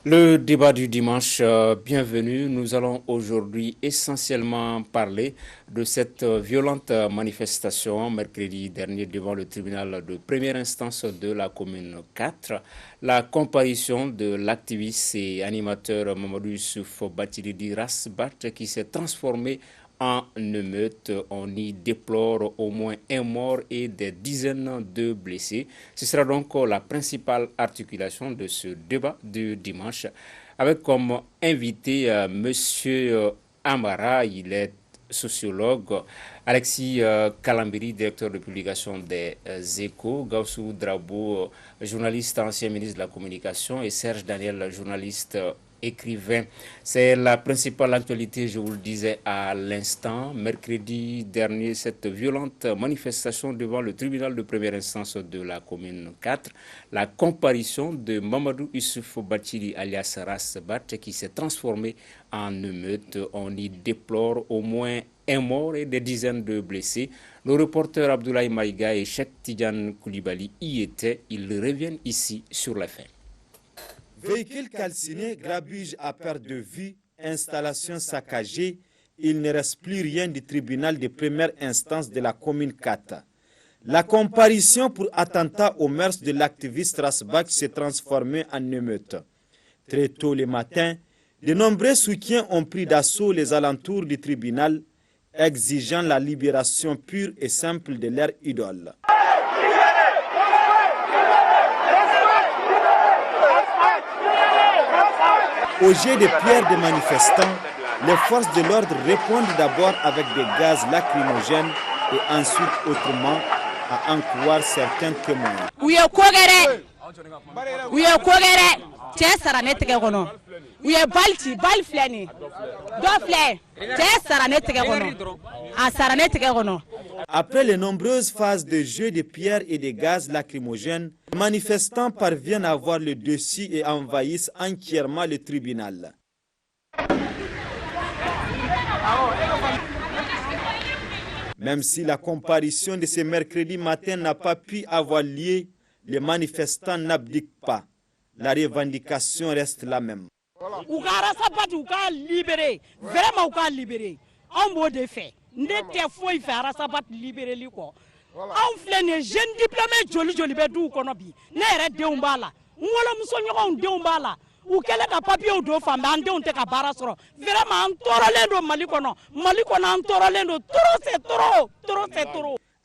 Le débat du dimanche, bienvenue. Nous allons aujourd'hui essentiellement parler de cette violente manifestation mercredi dernier devant le tribunal de première instance de la commune 4. La comparution de l'activiste et animateur Mamadou Youssouf Bathily Rasbat qui s'est transformé en émeute. On y déplore au moins un mort et des dizaines de blessés. Ce sera donc la principale articulation de ce débat du dimanche, avec comme invité Monsieur Amara, il est sociologue, Alexis Kalambiri, directeur de publication des Échos, Gaussou Drabo, journaliste ancien ministre de la Communication, et Serge Daniel, journaliste écrivain. C'est la principale actualité, je vous le disais à l'instant. Mercredi dernier, cette violente manifestation devant le tribunal de première instance de la commune 4, la comparution de Mamadou Youssouf Bathily alias Rasbat qui s'est transformé en émeute. On y déplore au moins un mort et des dizaines de blessés. Le reporter Abdoulaye Maïga et Cheikh Tidiane Koulibaly y étaient. Ils reviennent ici sur les faits. Véhicules calcinés, grabuge à perte de vue, installation saccagée, il ne reste plus rien du tribunal de première instance de la commune 4. La comparution pour attentat aux mœurs de l'activiste Rasbat s'est transformée en émeute. Très tôt le matin, de nombreux soutiens ont pris d'assaut les alentours du tribunal, exigeant la libération pure et simple de leur idole. Au jet de pierres des manifestants, les forces de l'ordre répondent d'abord avec des gaz lacrymogènes et ensuite autrement, à en croire certains témoins. Après les nombreuses phases de jeu de pierre et de gaz lacrymogènes, les manifestants parviennent à avoir le dessus et envahissent entièrement le tribunal. Même si la comparution de ce mercredi matin n'a pas pu avoir lieu, les manifestants n'abdiquent pas. La revendication reste la même.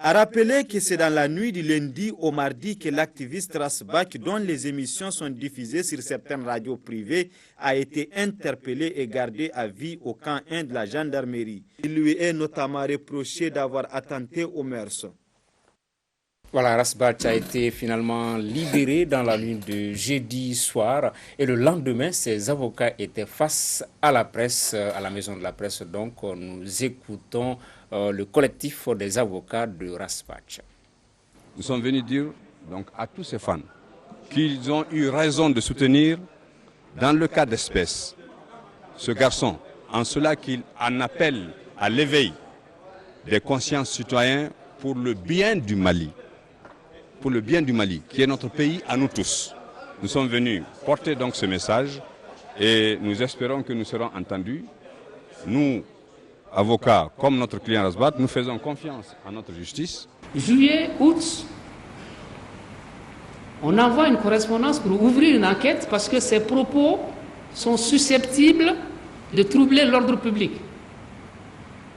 A rappeler que c'est dans la nuit du lundi au mardi que l'activiste Rasbat, dont les émissions sont diffusées sur certaines radios privées, a été interpellé et gardé à vie au camp 1 de la gendarmerie. Il lui est notamment reproché d'avoir attenté aux mœurs. Voilà, Rasbat a été finalement libéré dans la nuit de jeudi soir et le lendemain, ses avocats étaient face à la presse, à la maison de la presse. Donc, nous écoutons le collectif des avocats de Rasbat. Nous sommes venus dire donc, à tous ces fans qu'ils ont eu raison de soutenir, dans le cas d'espèce, ce garçon, en cela qu'il en appelle à l'éveil des consciences citoyennes pour le bien du Mali. Pour le bien du Mali, qui est notre pays à nous tous. Nous sommes venus porter donc ce message et nous espérons que nous serons entendus. Nous, avocats, comme notre client Rasbat, nous faisons confiance à notre justice. Juillet, août, on envoie une correspondance pour ouvrir une enquête parce que ces propos sont susceptibles de troubler l'ordre public.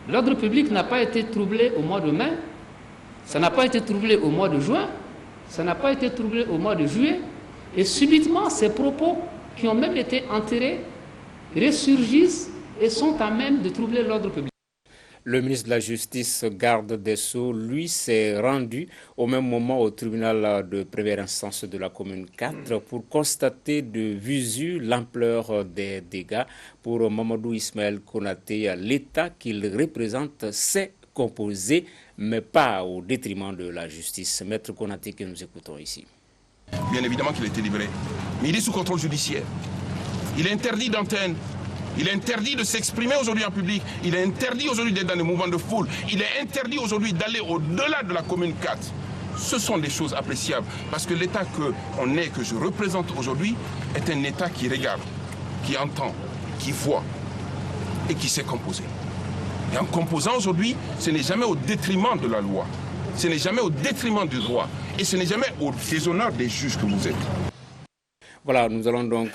L'ordre public n'a pas été troublé au mois de mai, ça n'a pas été troublé au mois de juin, ça n'a pas été troublé au mois de juillet, et subitement ces propos qui ont même été enterrés ressurgissent et sont à même de troubler l'ordre public. Le ministre de la Justice, garde des Sceaux, lui, s'est rendu au même moment au tribunal de première instance de la commune 4 pour constater de visu l'ampleur des dégâts. Pour Mamadou Ismaël Konaté, l'État qu'il représente s'est composé, mais pas au détriment de la justice. Maître Konaté, que nous écoutons ici. Bien évidemment qu'il a été libéré, mais il est sous contrôle judiciaire. Il est interdit d'antenne. Il est interdit de s'exprimer aujourd'hui en public. Il est interdit aujourd'hui d'être dans des mouvements de foule. Il est interdit aujourd'hui d'aller au-delà de la commune 4. Ce sont des choses appréciables parce que l'État que je représente aujourd'hui est un État qui regarde. qui entend, qui voit et qui sait composer. Et en composant aujourd'hui, ce n'est jamais au détriment de la loi, ce n'est jamais au détriment du droit et ce n'est jamais au déshonneur des juges que vous êtes. Voilà, nous allons donc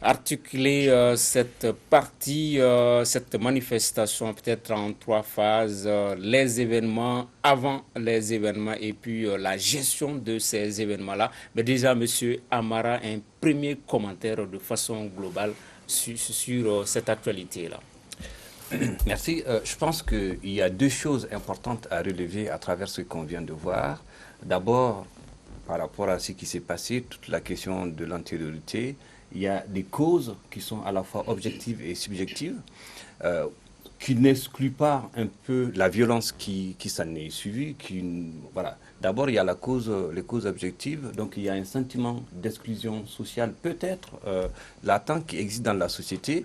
articuler cette partie, cette manifestation peut-être en 3 phases, les événements, avant les événements et puis la gestion de ces événements-là. Mais déjà, M. Amara, un premier commentaire de façon globale sur cette actualité-là. Merci. Je pense qu'il y a 2 choses importantes à relever à travers ce qu'on vient de voir. D'abord, par rapport à ce qui s'est passé, toute la question de l'antériorité, il y a des causes qui sont à la fois objectives et subjectives, qui n'excluent pas un peu la violence qui s'en est suivie. Voilà. D'abord, il y a les causes objectives, donc il y a un sentiment d'exclusion sociale peut-être latent qui existe dans la société.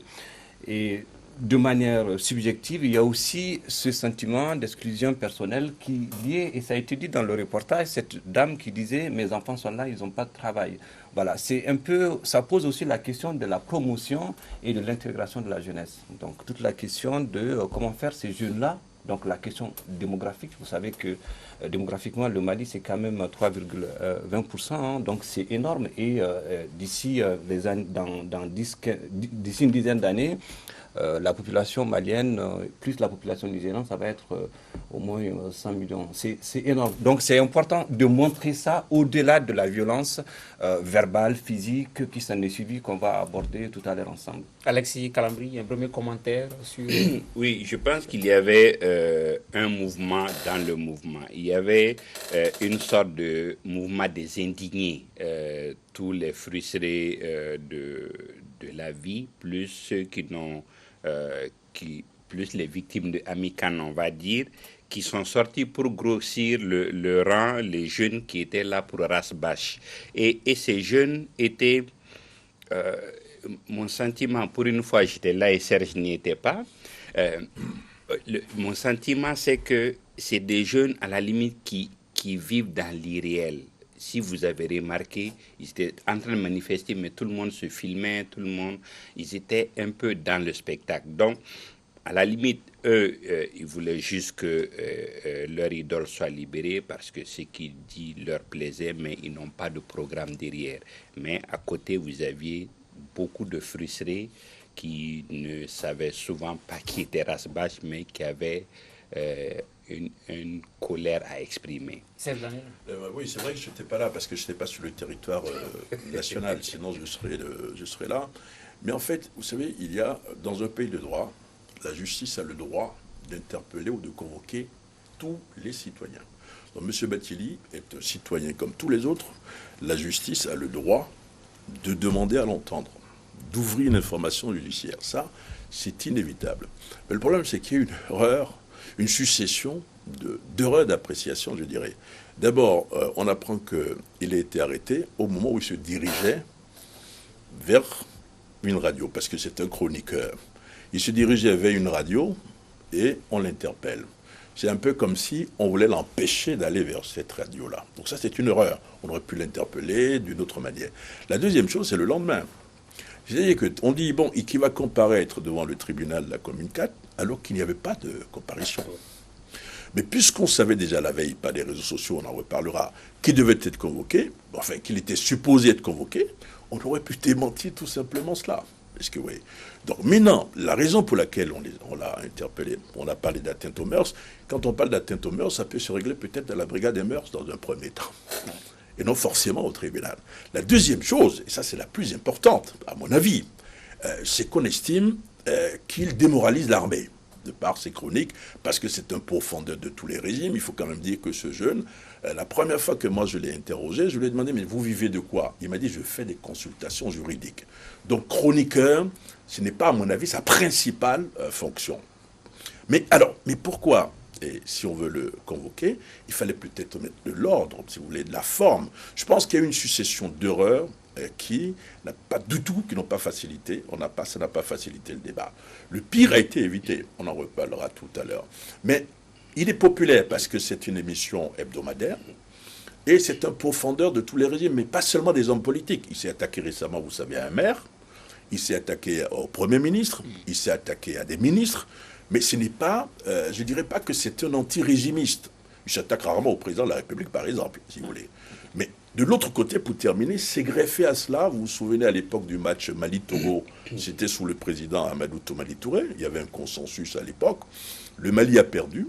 Et de manière subjective, il y a aussi ce sentiment d'exclusion personnelle qui est lié, et ça a été dit dans le reportage, cette dame qui disait « mes enfants sont là, ils n'ont pas de travail ». Voilà, c'est un peu, ça pose aussi la question de la promotion et de l'intégration de la jeunesse. Donc toute la question de comment faire ces jeunes-là, donc la question démographique, vous savez que démographiquement le Mali c'est quand même 3,20%, hein, donc c'est énorme, et d'ici d'ici une dizaine d'années, la population malienne, plus la population nigérienne, ça va être au moins 100 millions. C'est énorme. Donc c'est important de montrer ça au-delà de la violence verbale, physique, qui s'en est suivie, qu'on va aborder tout à l'heure ensemble. Alexis Kalambri, un premier commentaire sur... Oui, je pense qu'il y avait un mouvement dans le mouvement. Il y avait une sorte de mouvement des indignés, tous les frustrés de la vie, plus ceux qui n'ont... plus les victimes de Amikan, on va dire, qui sont sortis pour grossir le rang, les jeunes qui étaient là pour Rasbash. Et ces jeunes étaient, mon sentiment, pour une fois j'étais là et Serge n'y était pas, mon sentiment c'est que c'est des jeunes à la limite qui vivent dans l'irréel. Si vous avez remarqué, ils étaient en train de manifester, mais tout le monde se filmait, ils étaient un peu dans le spectacle. Donc, à la limite, eux, ils voulaient juste que leur idole soit libérée parce que ce qu'il dit leur plaisait, mais ils n'ont pas de programme derrière. Mais à côté, vous aviez beaucoup de frustrés qui ne savaient souvent pas qui était Rasbash, mais qui avaient... une colère à exprimer. Oui, c'est vrai que je n'étais pas là parce que je n'étais pas sur le territoire national, sinon je serais là. Mais en fait, vous savez, il y a, dans un pays de droit, la justice a le droit d'interpeller ou de convoquer tous les citoyens. Donc M. Bathily est un citoyen comme tous les autres. La justice a le droit de demander à l'entendre, d'ouvrir une information judiciaire. Ça, c'est inévitable. Mais le problème, c'est qu'il y a une erreur, une succession d'erreurs d'appréciation, je dirais. D'abord, on apprend qu'il a été arrêté au moment où il se dirigeait vers une radio, parce que c'est un chroniqueur. Il se dirigeait vers une radio et on l'interpelle. C'est un peu comme si on voulait l'empêcher d'aller vers cette radio-là. Donc ça, c'est une erreur. On aurait pu l'interpeller d'une autre manière. La deuxième chose, c'est le lendemain. C'est-à-dire qu'on dit, bon, qui va comparaître devant le tribunal de la commune 4, alors qu'il n'y avait pas de comparution. Mais puisqu'on savait déjà la veille, par les réseaux sociaux, on en reparlera, qu'il devait être convoqué, enfin qu'il était supposé être convoqué, on aurait pu démentir tout simplement cela. Parce que, oui. Donc maintenant, la raison pour laquelle on l'a interpellé, on a parlé d'atteinte aux mœurs, quand on parle d'atteinte aux mœurs, ça peut se régler peut-être dans la brigade des mœurs dans un premier temps, et non forcément au tribunal. La deuxième chose, et ça c'est la plus importante, à mon avis, c'est qu'on estime qu'il démoralise l'armée, de par ses chroniques, parce que c'est un pourfendeur de tous les régimes. Il faut quand même dire que ce jeune, la première fois que moi je l'ai interrogé, je lui ai demandé, mais vous vivez de quoi? Il m'a dit, je fais des consultations juridiques. Donc chroniqueur, ce n'est pas à mon avis sa principale fonction. Mais pourquoi? Et si on veut le convoquer, il fallait peut-être mettre de l'ordre, si vous voulez, de la forme. Je pense qu'il y a eu une succession d'erreurs qui n'ont pas facilité, ça n'a pas facilité le débat. Le pire a été évité, on en reparlera tout à l'heure. Mais il est populaire parce que c'est une émission hebdomadaire et c'est un pourfendeur de tous les régimes, mais pas seulement des hommes politiques. Il s'est attaqué récemment, vous savez, à un maire. il s'est attaqué au Premier ministre, il s'est attaqué à des ministres, mais ce n'est pas, je ne dirais pas que c'est un anti-régimiste. Il s'attaque rarement au président de la République, par exemple, si vous voulez. Mais de l'autre côté, pour terminer, c'est greffé à cela. Vous vous souvenez, à l'époque du match Mali-Togo, c'était sous le président Amadou Toumani Touré. Il y avait un consensus à l'époque. Le Mali a perdu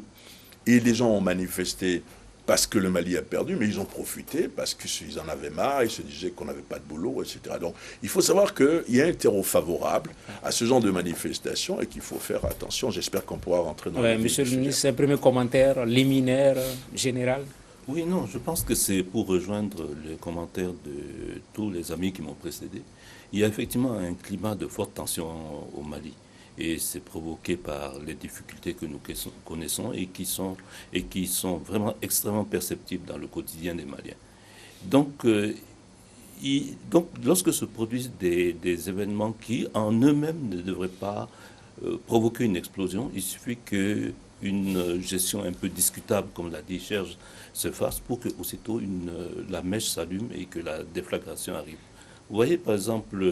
et les gens ont manifesté parce que le Mali a perdu, mais ils ont profité parce qu'ils en avaient marre, ils se disaient qu'on n'avait pas de boulot, etc. Donc il faut savoir qu'il y a un terreau favorable à ce genre de manifestation et qu'il faut faire attention. J'espère qu'on pourra rentrer dans le vif Monsieur du le sujet. ministre, un premier commentaire liminaire, général. Oui, non, je pense que c'est pour rejoindre les commentaires de tous les amis qui m'ont précédé. Il y a effectivement un climat de forte tension au Mali. Et c'est provoqué par les difficultés que nous connaissons et qui sont vraiment extrêmement perceptibles dans le quotidien des Maliens. Donc, lorsque se produisent des événements qui, en eux-mêmes, ne devraient pas provoquer une explosion, il suffit qu'une gestion un peu discutable, comme l'a dit Serge, se fasse pour que aussitôt la mèche s'allume et que la déflagration arrive. Vous voyez, par exemple,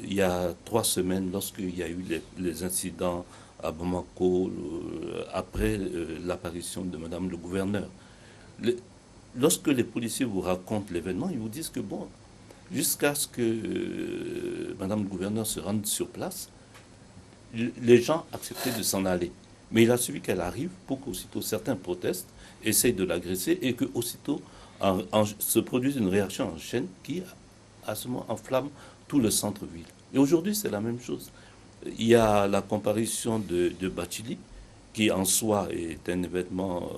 il y a 3 semaines, lorsqu'il y a eu les incidents à Bamako, après l'apparition de Madame le gouverneur, lorsque les policiers vous racontent l'événement, ils vous disent que bon, jusqu'à ce que Madame le gouverneur se rende sur place, les gens acceptaient de s'en aller. Mais il a suffi qu'elle arrive pour qu'aussitôt certains protestent, essayent de l'agresser et qu'aussitôt se produise une réaction en chaîne qui, à ce moment, enflamme tout le centre-ville. Et aujourd'hui, c'est la même chose. Il y a la comparution de Bathily, qui en soi est un événement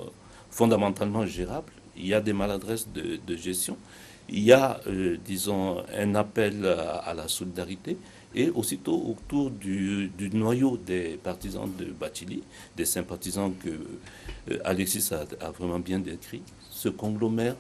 fondamentalement gérable. Il y a des maladresses de gestion. Il y a, disons, un appel à la solidarité. Et aussitôt, autour du noyau des partisans de Bathily, des sympathisants que Alexis a vraiment bien décrit, se conglomèrent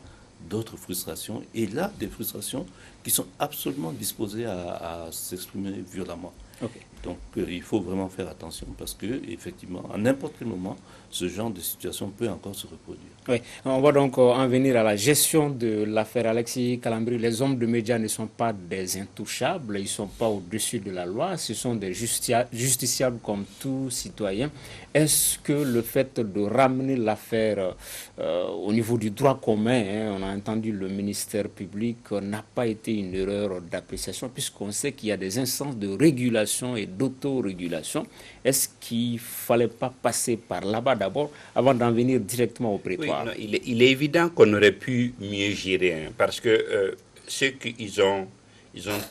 d'autres frustrations, et là, des frustrations qui sont absolument disposées à s'exprimer violemment. Okay. Donc, il faut vraiment faire attention parce que, effectivement, à n'importe quel moment, ce genre de situation peut encore se reproduire. Oui, on va donc en venir à la gestion de l'affaire Alexis Calambri. Les hommes de médias ne sont pas des intouchables, ils ne sont pas au-dessus de la loi, ce sont des justiciables comme tout citoyen. Est-ce que le fait de ramener l'affaire au niveau du droit commun, on a entendu le ministère public, n'a pas été une erreur d'appréciation puisqu'on sait qu'il y a des instances de régulation et d'autorégulation? Est-ce qu'il ne fallait pas passer par là-bas d'abord avant d'en venir directement au prétoire? Oui, non, il est évident qu'on aurait pu mieux gérer, parce que ceux qu'ils ont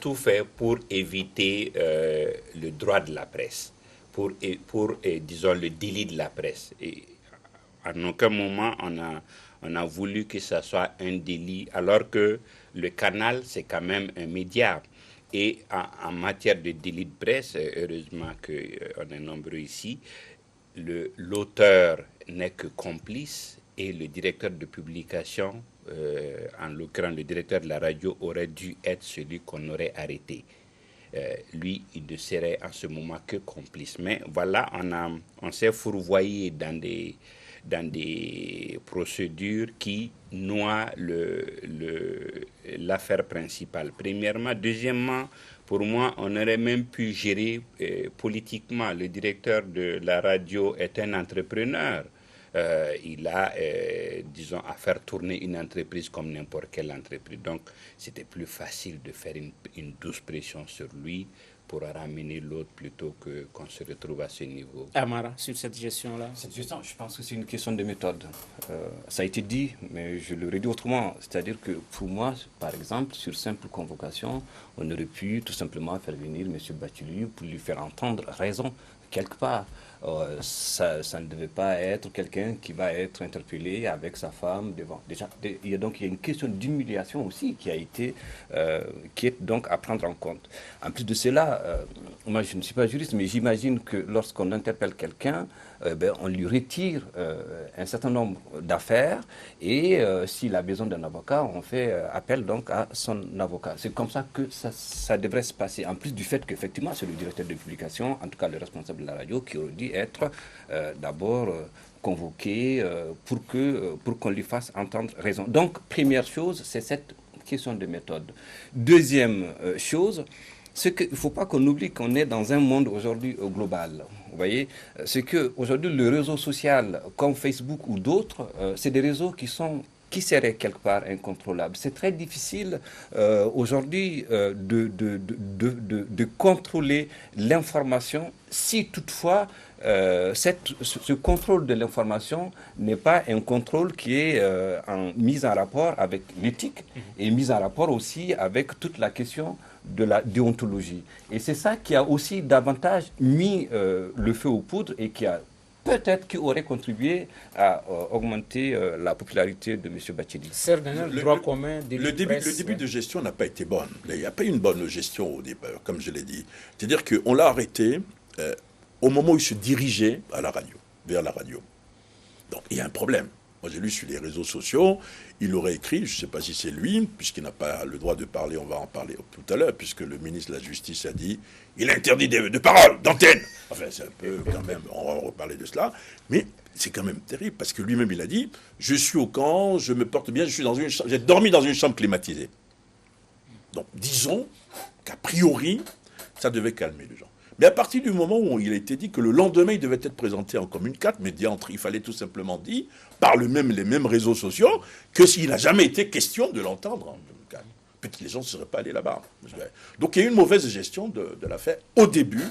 tout fait pour éviter le droit de la presse, pour disons, le délit de la presse. Et en aucun moment on a voulu que ça soit un délit, alors que le canal, c'est quand même un média. Et en matière de délit de presse, heureusement qu'on est nombreux ici, l'auteur n'est que complice et le directeur de publication, en l'occurrence le directeur de la radio, aurait dû être celui qu'on aurait arrêté. Lui, il ne serait en ce moment que complice. Mais voilà, on s'est fourvoyé dans des procédures qui noient l'affaire principale. Premièrement. Deuxièmement, pour moi, on aurait même pu gérer politiquement. Le directeur de la radio est un entrepreneur. Il a, disons, à faire tourner une entreprise comme n'importe quelle entreprise. Donc, c'était plus facile de faire une douce pression sur lui pour ramener l'autre plutôt qu'on se retrouve à ce niveau. Amara, sur cette gestion-là? Cette gestion, je pense que c'est une question de méthode. Ça a été dit, mais je le redis autrement. C'est-à-dire que pour moi, par exemple, sur simple convocation, on aurait pu tout simplement faire venir M. Bathily pour lui faire entendre raison, quelque part. Ça ne devait pas être quelqu'un qui va être interpellé avec sa femme devant. Déjà, il y a une question d'humiliation aussi qui est donc à prendre en compte. En plus de cela, moi je ne suis pas juriste, mais j'imagine que lorsqu'on interpelle quelqu'un, on lui retire un certain nombre d'affaires et s'il a besoin d'un avocat, on fait appel donc à son avocat. C'est comme ça que ça devrait se passer. En plus du fait qu'effectivement, c'est le directeur de publication, en tout cas le responsable de la radio, qui aurait dû être d'abord convoqué pour qu'on lui fasse entendre raison. Donc, première chose, c'est cette question de méthode. Deuxième chose, il ne faut pas qu'on oublie qu'on est dans un monde aujourd'hui global. Vous voyez, c'est qu'aujourd'hui, le réseau social comme Facebook ou d'autres, c'est des réseaux qui seraient quelque part incontrôlables. C'est très difficile aujourd'hui de contrôler l'information si toutefois ce contrôle de l'information n'est pas un contrôle qui est mis en rapport avec l'éthique et mis en rapport aussi avec toute la question de la déontologie. Et c'est ça qui a aussi davantage mis le feu aux poudres et qui aurait contribué à augmenter la popularité de M. Bathily. Le début de gestion n'a pas été bon. Il n'y a pas eu une bonne gestion au début, comme je l'ai dit. C'est-à-dire qu'on l'a arrêté au moment où il se dirigeait à la radio, vers la radio. Donc il y a un problème. Moi j'ai lu sur les réseaux sociaux, il aurait écrit, je ne sais pas si c'est lui, puisqu'il n'a pas le droit de parler, on va en parler tout à l'heure, puisque le ministre de la Justice a dit, il interdit de parole, d'antenne. Enfin c'est un peu quand même, on va reparler de cela, mais c'est quand même terrible, parce que lui-même il a dit, je suis au camp, je me porte bien, j'ai dormi dans une chambre climatisée. Donc disons qu'a priori, ça devait calmer les gens. Mais à partir du moment où il a été dit que le lendemain, il devait être présenté en commune 4, mais il fallait tout simplement dire, par les mêmes réseaux sociaux, que s'il n'a jamais été question de l'entendre en commune 4. Peut-être que les gens ne seraient pas allés là-bas. Donc il y a eu une mauvaise gestion de l'affaire au début,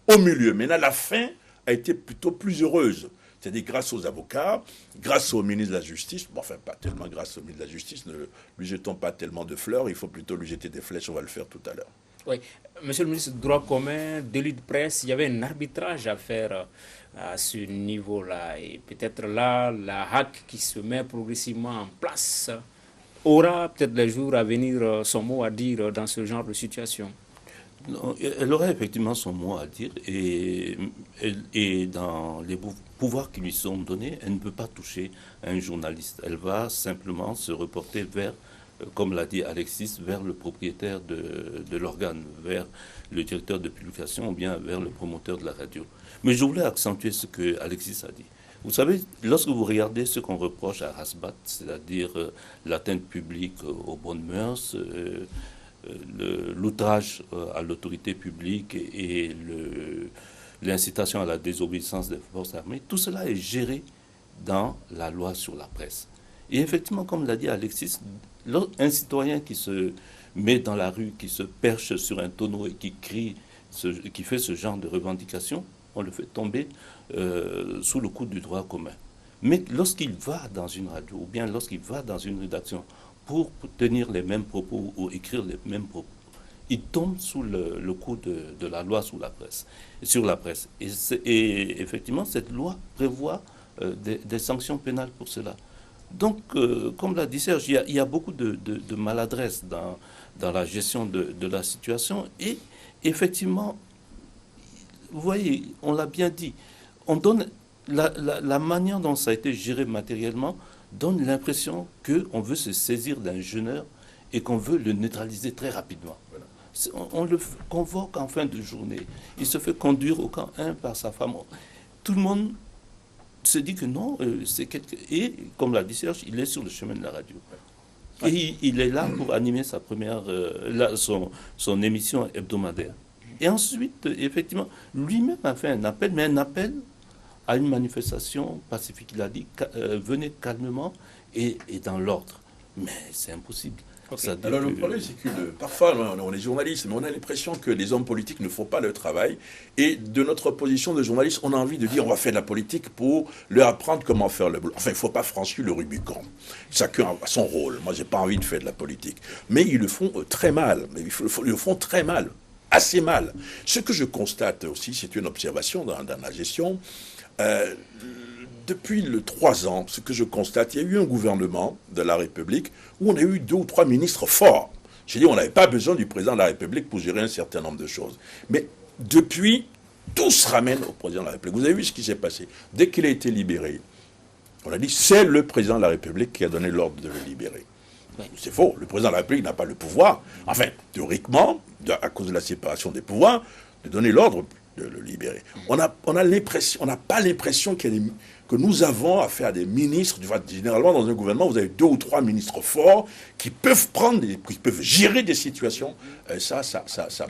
au milieu. Mais là, la fin a été plutôt plus heureuse. C'est-à-dire grâce aux avocats, grâce au ministre de la Justice, bon, enfin pas tellement grâce au ministre de la Justice, ne lui jetons pas tellement de fleurs, il faut plutôt lui jeter des flèches, on va le faire tout à l'heure. Oui, monsieur le ministre, droit commun, délit de presse, il y avait un arbitrage à faire à ce niveau-là. Et peut-être là, la HAC qui se met progressivement en place aura peut-être les jours à venir son mot à dire dans ce genre de situation. Non, elle aurait effectivement son mot à dire et dans les pouvoirs qui lui sont donnés, elle ne peut pas toucher un journaliste. Elle va simplement se reporter vers, comme l'a dit Alexis, vers le propriétaire de l'organe, vers le directeur de publication ou bien vers le promoteur de la radio. Mais je voulais accentuer ce que Alexis a dit. Vous savez, lorsque vous regardez ce qu'on reproche à Rasbat, c'est-à-dire l'atteinte publique aux bonnes mœurs, l'outrage à l'autorité publique et l'incitation à la désobéissance des forces armées, tout cela est géré dans la loi sur la presse. Et effectivement, comme l'a dit Alexis, un citoyen qui se met dans la rue, qui se perche sur un tonneau et qui crie, qui fait ce genre de revendication, on le fait tomber sous le coup du droit commun. Mais lorsqu'il va dans une radio ou bien lorsqu'il va dans une rédaction pour tenir les mêmes propos ou écrire les mêmes propos, il tombe sous le coup de la loi sur la presse. Et effectivement, cette loi prévoit des sanctions pénales pour cela. Donc, comme l'a dit Serge, il y a beaucoup de maladresse dans la gestion de la situation. Et effectivement, vous voyez, on l'a bien dit, on donne la manière dont ça a été géré matériellement donne l'impression qu'on veut se saisir d'un jeuneur et qu'on veut le neutraliser très rapidement. Voilà. On le convoque en fin de journée. Il se fait conduire au camp 1 par sa femme. Tout le monde se dit que non, c'est quelque... Et comme l'a dit Serge, il est sur le chemin de la radio. Et il est là pour animer sa son émission hebdomadaire. Et ensuite, effectivement, lui-même a fait un appel, mais un appel à une manifestation pacifique. Il a dit venez calmement et dans l'ordre. Mais c'est impossible. Okay. Alors le problème, c'est que parfois, on est journaliste, mais on a l'impression que les hommes politiques ne font pas leur travail. Et de notre position de journaliste, on a envie de dire on va faire de la politique pour leur apprendre comment faire le boulot. Enfin, il ne faut pas franchir le Rubicon. Chacun a son rôle. Moi, je n'ai pas envie de faire de la politique. Mais ils le font très mal. Ils le font très mal. Assez mal. Ce que je constate aussi, c'est une observation dans la gestion. Depuis 3 ans, ce que je constate, il y a eu un gouvernement de la République où on a eu 2 ou 3 ministres forts. J'ai dit, on n'avait pas besoin du président de la République pour gérer un certain nombre de choses. Mais depuis, tout se ramène au président de la République. Vous avez vu ce qui s'est passé. Dès qu'il a été libéré, on a dit, c'est le président de la République qui a donné l'ordre de le libérer. C'est faux. Le président de la République n'a pas le pouvoir, enfin, théoriquement, à cause de la séparation des pouvoirs, de donner l'ordre de le libérer. On n'a pas l'impression qu'il y a que nous avons affaire à des ministres. Généralement, dans un gouvernement, vous avez 2 ou 3 ministres forts qui peuvent qui peuvent gérer des situations. Ça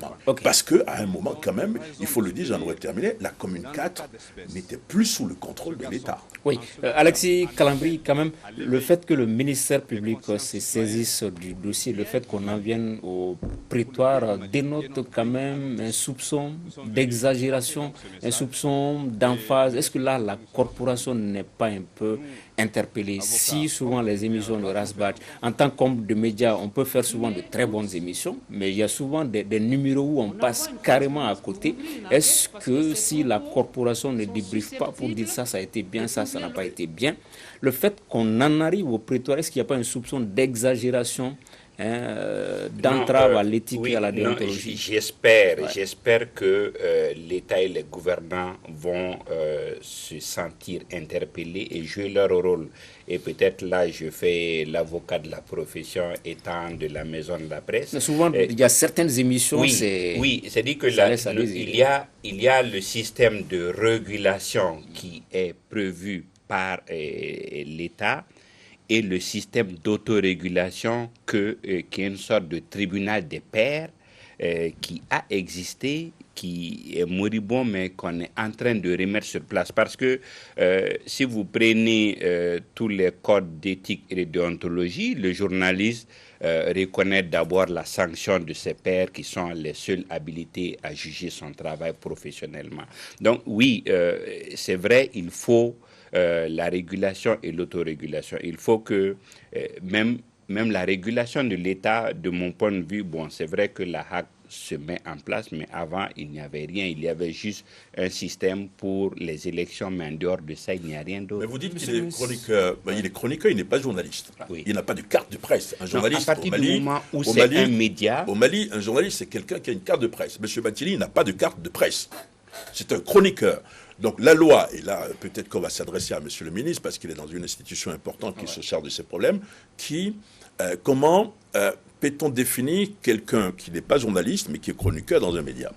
marche. Okay. Parce qu'à un moment, quand même, il faut le dire, j'en aurais terminé, la commune 4 n'était plus sous le contrôle de l'État. Oui, Alexis Calambri, quand même, le fait que le ministère public se saisisse du dossier, le fait qu'on en vienne au prétoire dénote quand même un soupçon d'exagération, un soupçon d'emphase. Est-ce que là, la corporation n'est pas un peu interpellée? Si souvent les émissions de Rasbach, en tant qu'homme de médias, on peut faire souvent de très bonnes émissions, mais il y a souvent des numéros où on passe carrément à côté. Est-ce que si la corporation ne débriefe pas pour dire ça a été bien, ça n'a pas été bien, le fait qu'on en arrive au prétoire, est-ce qu'il n'y a pas un soupçon d'exagération, d'entrave à l'éthique et à la déontologie? J'espère que l'État et les gouvernants vont se sentir interpellés et jouer leur rôle. Et peut-être là, je fais l'avocat de la profession étant de la maison de la presse. Mais souvent, il y a certaines émissions, oui, c'est-à-dire que il y a le système de régulation qui est prévu par l'État et le système d'autorégulation qui est une sorte de tribunal des pairs qui a existé, qui est moribond, mais qu'on est en train de remettre sur place. Parce que si vous prenez tous les codes d'éthique et de déontologie, le journaliste reconnaît d'abord la sanction de ses pairs qui sont les seuls habilités à juger son travail professionnellement. Donc oui, c'est vrai, il faut la régulation et l'autorégulation. Il faut que même la régulation de l'État, de mon point de vue, bon, c'est vrai que la HAC se met en place, mais avant, il n'y avait rien. Il y avait juste un système pour les élections, mais en dehors de ça, il n'y a rien d'autre. Mais vous dites qu'il est chroniqueur. Il est chroniqueur, il n'est pas journaliste. Oui. Il n'a pas de carte de presse. Un journaliste, non, à partir du moment où c'est un média... Au Mali, un journaliste, c'est quelqu'un qui a une carte de presse. M. Bathily n'a pas de carte de presse. C'est un chroniqueur. Donc la loi, et là peut-être qu'on va s'adresser à M. le ministre, parce qu'il est dans une institution importante qui se charge de ces problèmes, comment peut-on définir quelqu'un qui n'est pas journaliste, mais qui est chroniqueur dans un média?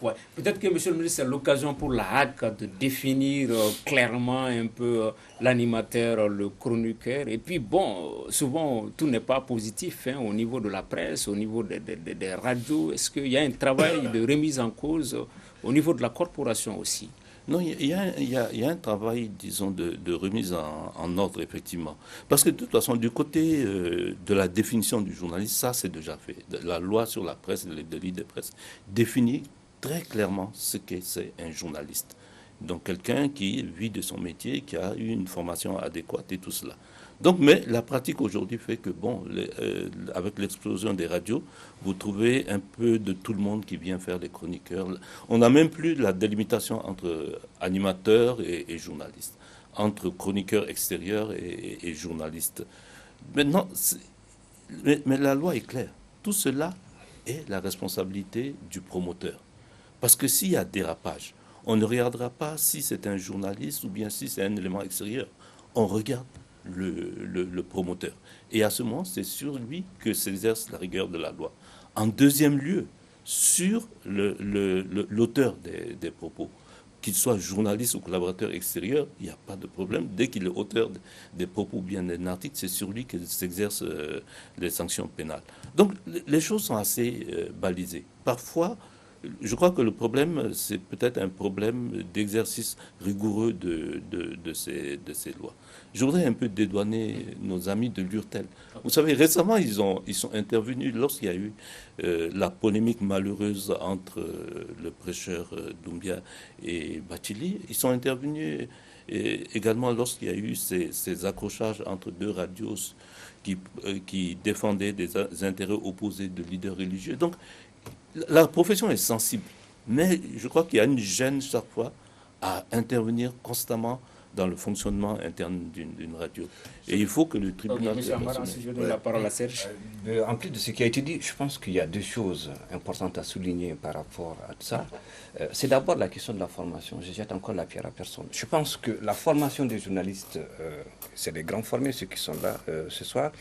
Ouais. Peut-être que, M. le ministre, c'est l'occasion pour la HAC de définir clairement un peu l'animateur, le chroniqueur. Et puis, bon, souvent, tout n'est pas positif au niveau de la presse, au niveau des radios. Est-ce qu'il y a un travail de remise en cause au niveau de la corporation aussi? Non, il y a un travail, disons, de remise en ordre, effectivement. Parce que de toute façon, du côté de la définition du journaliste, ça c'est déjà fait. La loi sur la presse, les délits de presse, définit très clairement ce qu'est un journaliste. Donc quelqu'un qui vit de son métier, qui a eu une formation adéquate et tout cela. Donc, mais la pratique aujourd'hui fait que, bon, avec l'explosion des radios, vous trouvez un peu de tout le monde qui vient faire des chroniqueurs. On n'a même plus la délimitation entre animateurs et journalistes, entre chroniqueurs extérieurs et journalistes. Maintenant, mais la loi est claire. Tout cela est la responsabilité du promoteur. Parce que s'il y a dérapage, on ne regardera pas si c'est un journaliste ou bien si c'est un élément extérieur. On regarde le promoteur. Et à ce moment, c'est sur lui que s'exerce la rigueur de la loi. En deuxième lieu, sur l'auteur des propos. Qu'il soit journaliste ou collaborateur extérieur, il n'y a pas de problème. Dès qu'il est auteur des propos ou bien d'un article, c'est sur lui que s'exercent les sanctions pénales. Donc les choses sont assez balisées. Parfois, je crois que le problème, c'est peut-être un problème d'exercice rigoureux de ces lois. Je voudrais un peu dédouaner nos amis de l'URTEL. Vous savez, récemment, ils sont intervenus lorsqu'il y a eu la polémique malheureuse entre le prêcheur Doumbia et Bathily. Ils sont intervenus également lorsqu'il y a eu ces accrochages entre deux radios qui défendaient des intérêts opposés de leaders religieux. Donc, la profession est sensible, mais je crois qu'il y a une gêne chaque fois à intervenir constamment dans le fonctionnement interne d'une radio. Et il faut que le tribunal... Je donne la parole à Serge. En plus de ce qui a été dit, je pense qu'il y a deux choses importantes à souligner par rapport à ça. C'est d'abord la question de la formation. Je jette encore la pierre à personne. Je pense que la formation des journalistes, c'est les grands formés, ceux qui sont là ce soir,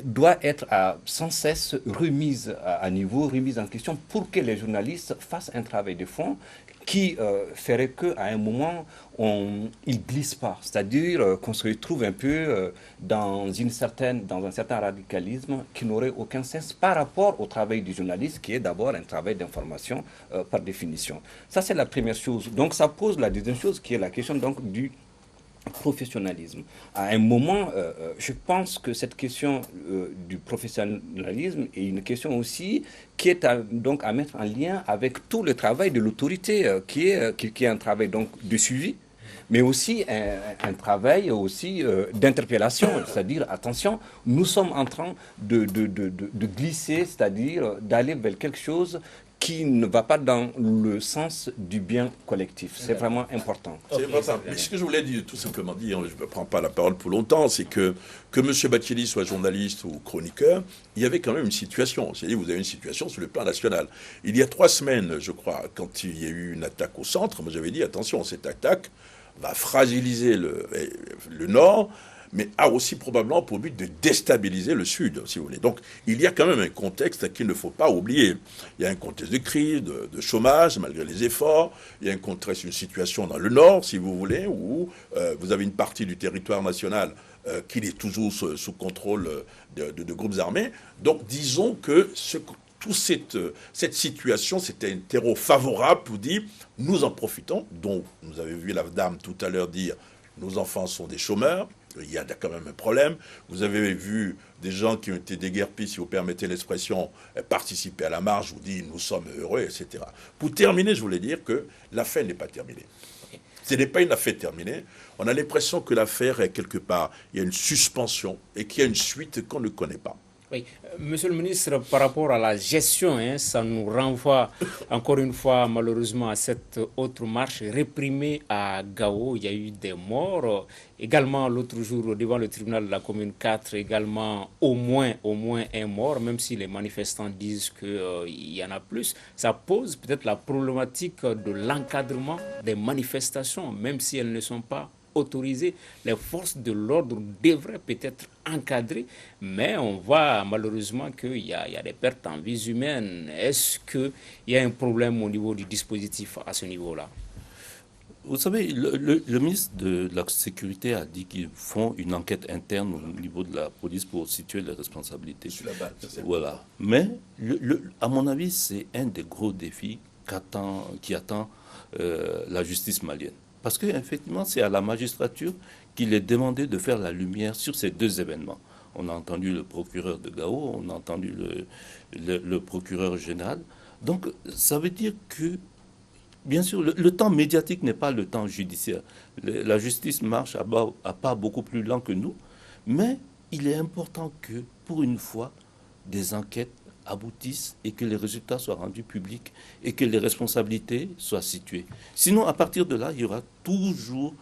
doit être sans cesse remise à niveau, remise en question pour que les journalistes fassent un travail de fond qui ferait qu'à un moment, il ne glisse pas. C'est-à-dire qu'on se retrouve un peu dans un certain radicalisme qui n'aurait aucun sens par rapport au travail du journaliste, qui est d'abord un travail d'information par définition. Ça, c'est la première chose. Donc, ça pose la deuxième chose, qui est la question donc, du professionnalisme. À un moment, je pense que cette question du professionnalisme est une question aussi qui est donc à mettre en lien avec tout le travail de l'autorité, qui est un travail donc de suivi, mais aussi un travail aussi d'interpellation, c'est-à-dire, attention, nous sommes en train de glisser, c'est-à-dire d'aller vers quelque chose qui ne va pas dans le sens du bien collectif. C'est vraiment important. C'est important. Mais ce que je voulais dire, tout simplement dire, je ne prends pas la parole pour longtemps, c'est que M. Bathily soit journaliste ou chroniqueur, il y avait quand même une situation. C'est-à-dire, vous avez une situation sur le plan national. Il y a 3 semaines, je crois, quand il y a eu une attaque au centre, moi j'avais dit, attention, cette attaque va fragiliser le Nord, mais a aussi probablement pour but de déstabiliser le Sud, si vous voulez. Donc, il y a quand même un contexte qu'il ne faut pas oublier. Il y a un contexte de crise, de chômage, malgré les efforts. Il y a un contexte, une situation dans le Nord, si vous voulez, où vous avez une partie du territoire national qui est toujours sous contrôle de groupes armés. Donc, disons que toute cette situation, c'était un terreau favorable pour dire, nous en profitons. Donc, vous avez vu la dame tout à l'heure dire, nos enfants sont des chômeurs. Il y a quand même un problème. Vous avez vu des gens qui ont été déguerpis, si vous permettez l'expression, participer à la marche. Je vous dis, nous sommes heureux, etc. Pour terminer, je voulais dire que l'affaire n'est pas terminée. Ce n'est pas une affaire terminée. On a l'impression que l'affaire est quelque part, il y a une suspension et qu'il y a une suite qu'on ne connaît pas. Oui, monsieur le ministre, par rapport à la gestion, ça nous renvoie encore une fois malheureusement à cette autre marche réprimée à Gao. Il y a eu des morts. Également l'autre jour devant le tribunal de la commune 4, également au moins un mort, même si les manifestants disent qu'il y en a plus. Ça pose peut-être la problématique de l'encadrement des manifestations, même si elles ne sont pas autorisées. Les forces de l'ordre devraient peut-être encadrer, mais on voit malheureusement qu'il y a des pertes en vies humaines. Est-ce qu'il y a un problème au niveau du dispositif à ce niveau-là? Vous savez, le ministre de la Sécurité a dit qu'ils font une enquête interne au niveau de la police pour situer les responsabilités. Sur la balle, voilà. Mais, à mon avis, c'est un des gros défis qui attend la justice malienne. Parce qu'effectivement, c'est à la magistrature qu'il est demandé de faire la lumière sur ces 2 événements. On a entendu le procureur de Gao, on a entendu le procureur général. Donc, ça veut dire que, bien sûr, le temps médiatique n'est pas le temps judiciaire. La justice marche à pas beaucoup plus lent que nous. Mais il est important que, pour une fois, des enquêtes aboutissent et que les résultats soient rendus publics et que les responsabilités soient situées. Sinon, à partir de là, il y aura toujours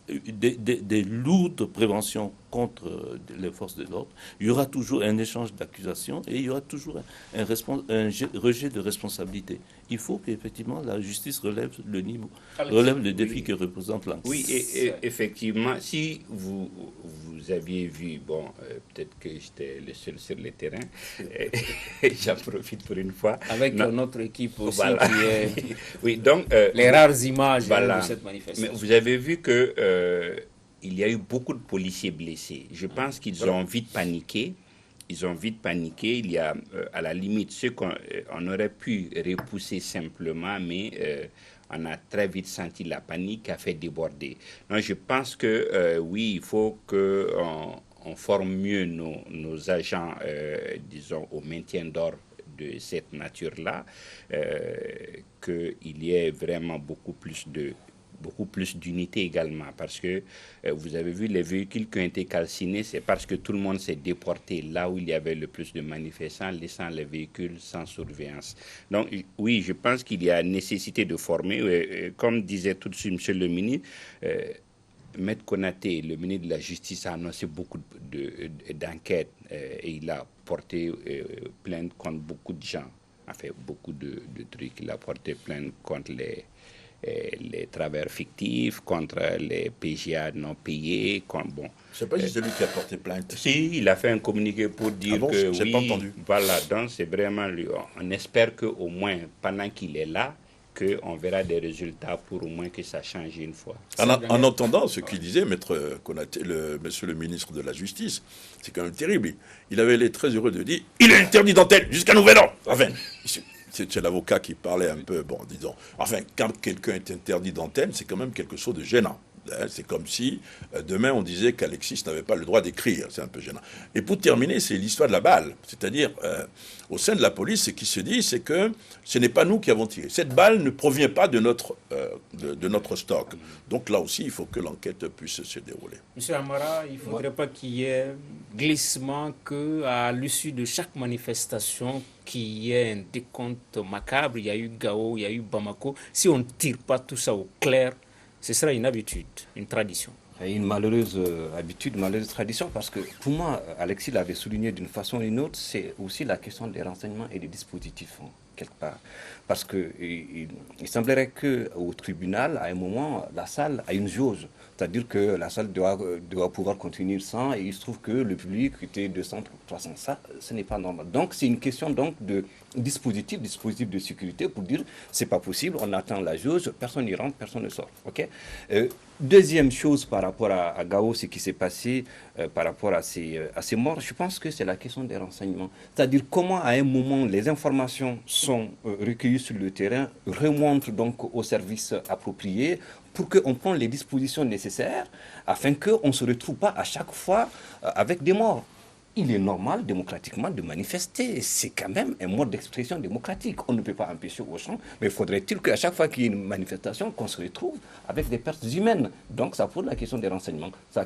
des lourdes préventions contre les forces de l'ordre. Il y aura toujours un échange d'accusations et il y aura toujours un rejet de responsabilité. Il faut qu'effectivement la justice relève le niveau, relève le défi que représente l'enquête. Oui, et effectivement, si vous aviez vu, bon, peut-être que j'étais le seul sur le terrain, j'en profite pour une fois. Avec notre équipe aussi, voilà. Qui est oui, donc, les rares images voilà. de cette manifestation. Mais vous avez vu que il y a eu beaucoup de policiers blessés. Je pense qu'ils ont vite paniqué. Ils ont vite paniqué. Il y a, à la limite, ceux qu'on aurait pu repousser simplement, mais on a très vite senti la panique qui a fait déborder. Donc, je pense que, oui, il faut qu'on forme mieux nos agents, disons, au maintien d'ordre de cette nature-là, qu'il y ait vraiment beaucoup plus d'unité également, parce que vous avez vu les véhicules qui ont été calcinés, c'est parce que tout le monde s'est déporté là où il y avait le plus de manifestants, laissant les véhicules sans surveillance. Donc oui, je pense qu'il y a nécessité de former, comme disait tout de suite monsieur le ministre, Maître Konaté, le ministre de la Justice, a annoncé beaucoup d'enquêtes et il a porté plainte contre beaucoup de gens, a fait beaucoup de trucs, il a porté plainte contre les travailleurs fictifs, contre les PGA non payés. Bon, je ne sais pas si c'est lui qui a porté plainte. Si, il a fait un communiqué pour dire que j'ai oui, pas entendu. Voilà, donc c'est vraiment lui. On espère qu'au moins, pendant qu'il est là, qu'on verra des résultats pour au moins que ça change une fois. En entendant ce qu'il disait, Maître Konaté, monsieur le ministre de la Justice, c'est quand même terrible. Il avait l'air très heureux de dire « Il est interdit d'antenne jusqu'à nouvel ordre !» Enfin, c'est l'avocat qui parlait un peu, bon, disons. Enfin, quand quelqu'un est interdit d'antenne, c'est quand même quelque chose de gênant. C'est comme si demain on disait qu'Alexis n'avait pas le droit d'écrire, c'est un peu gênant. Et pour terminer, c'est l'histoire de la balle. C'est-à-dire, au sein de la police, ce qui se dit, c'est que ce n'est pas nous qui avons tiré. Cette balle ne provient pas de notre stock. Donc là aussi, il faut que l'enquête puisse se dérouler. Monsieur Amara, il ne faudrait pas qu'il y ait glissement qu'à l'issue de chaque manifestation, qu'il y ait un décompte macabre. Il y a eu Gao, il y a eu Bamako. Si on ne tire pas tout ça au clair, ce sera une habitude, une tradition. Une malheureuse habitude, une malheureuse tradition, parce que pour moi, Alexis l'avait souligné d'une façon ou d'une autre, c'est aussi la question des renseignements et des dispositifs, quelque part. Parce qu'il semblerait qu'au tribunal, à un moment, la salle a une jauge. C'est-à-dire que la salle doit pouvoir contenir 100 et il se trouve que le public était 200, 300. Ça, ce n'est pas normal. Donc, c'est une question donc de dispositif de sécurité pour dire c'est pas possible, on attend la jauge, personne n'y rentre, personne ne sort. Okay. Deuxième chose par rapport à Gao, ce qui s'est passé par rapport à ces morts, je pense que c'est la question des renseignements. C'est-à-dire comment à un moment les informations sont recueillies sur le terrain, remontent donc aux services appropriés, pour qu'on prenne les dispositions nécessaires afin qu'on ne se retrouve pas à chaque fois avec des morts. Il est normal démocratiquement de manifester. C'est quand même un mode d'expression démocratique. On ne peut pas empêcher au champ, mais faudrait-il qu'à chaque fois qu'il y ait une manifestation, qu'on se retrouve avec des pertes humaines. Donc ça pose la question des renseignements. Ça